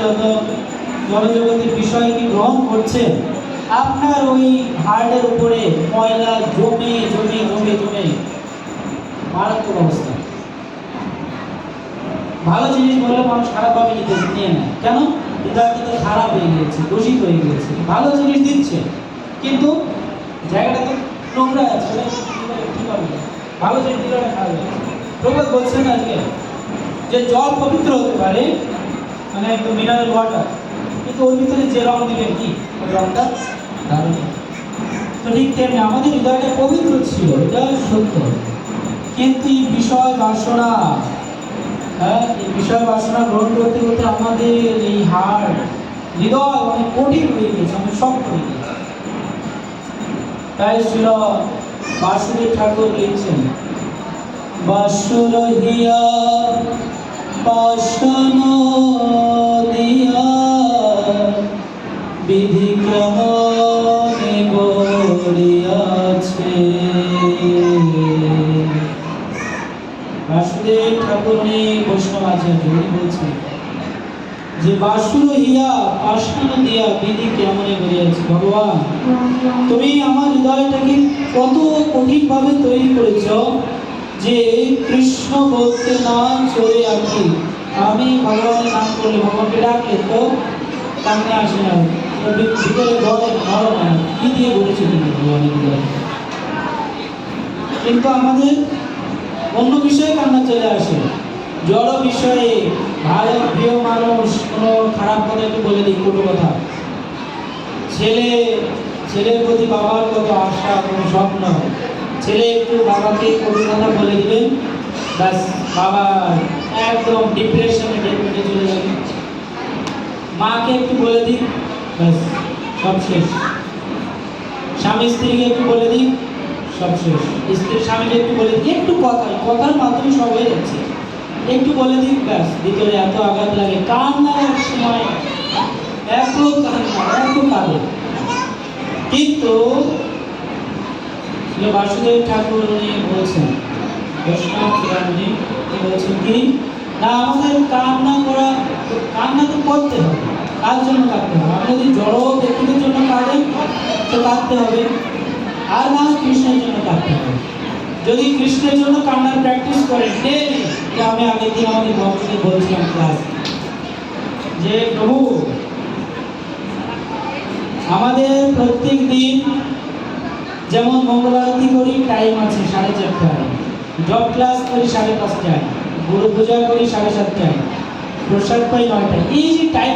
যত জড়জগতের বিষয়কে গ্রহণ করছে, আপনার ওই হার্টের উপরে ময়লা জমে জমে জমে জমে মারাত্মক অবস্থা। ভালো জিনিস বললে মানুষ খারাপভাবে নিয়ে নেয়। কেন? হৃদয়টা তো খারাপ হয়ে গিয়েছে, দূষিত হয়ে গিয়েছে। ভালো জিনিস দিচ্ছে কিন্তু জায়গাটা তো নোংরা আছে, কি করবে? ভালো জিনিস দিলে খারাপ হয়ে যাচ্ছে। প্রবাদ বলছেন আজকে যে জল পবিত্র হতে পারে, মানে একদম মিনারেল ওয়াটার, কিন্তু ওর ভিতরে যে রং দিবেন কি ওই রংটা দারুণ। তো ঠিক তেমনি আমাদের হৃদয়টা পবিত্র ছিল, এটা সত্য, কিন্তু এই বিষয় বাসনা, এই বিষয় বাসনা গ্রহণ করতে করতে আমাদের এই হার্ট হৃদয় অনেক কঠিন হয়ে গেছে, অনেক শক্ত হয়ে গেছে। তাই ছিল বাসুদেব ঠাকুর লিখছেন, বাসুর হিয়া পাষাণ দিয়া বিধি কেমনে গড়িয়াছে। বাসুদেব ঠাকুর উনি বৈষ্ণব আচার্য, উনি বলছেন যে বাসুর হিয়া পাষাণ দিয়া বিধি কেমনে গড়িয়াছে। ভগবান, তুমি আমার হৃদয়টাকে কত কঠিন ভাবে তৈরি করেছ যে কৃষ্ণ বলতে না চলে আসি, আমি ভগবানের নাম করলে, ভগবানকে ডাকলে তো সামনে আসে না, ভিতরে ঘরে নরম হয় না। কি দিয়ে বলেছে কিন্তু ভগবানের ভিতরে, কিন্তু আমাদের অন্য বিষয়ে কান্না চলে আসে, জড় বিষয়ে। ভালো প্রিয় মানুষ কোনো খারাপ কথা একটু বলে দিই, কোনো কথা, ছেলের প্রতি বাবার কত আশা, কোনো স্বপ্ন, ছেলে একটু বাবাকে কোনো কথা বলে দিবেন, ব্যাস বাবা একদম ডিপ্রেশনে ডেপ্রেশনে চলে যাবে। মাকে একটু বলে দিন, ব্যাস সব শেষ। স্বামী স্ত্রীকে একটু বলে দিন, সব শেষ। স্ত্রীর স্বামীকে একটু বলে দিন, একটু কথার মাধ্যমে সব হয়ে যাচ্ছে, একটু বলে দিন, ব্যাস ভিতরে এত আঘাত লাগে। কান্নার এক সময় এত কান্না, এত কাঁদে। কিন্তু বাসুদেব ঠাকুর উনি বলছেন, বৈষ্ণব উনি বলছেন কি না, আমাদের কান্না তো করতে হবে। কার জন্য কাঁদতে হবে? আপনি যদি জড় ব্যক্তিদের জন্য কাঁদেন তো কাঁদতে হবে, আর না কৃষ্ণের জন্য কাঁদতে হবে। যদি কৃষ্ণের জন্য কান্নার প্র্যাকটিস করেন ডেইলি, আমি আগের দিন আমাদের ভক্তকে বলছিলাম ক্লাস, যে প্রভু আমাদের প্রত্যেক দিন যেমন মঙ্গল আরতি করি টাইম আছে 4:30টায়, জব ক্লাস করি 5:30টায়, গুরু পূজা করি 7:30টায়, প্রসাদ পাই 9টায়। এই যে টাইম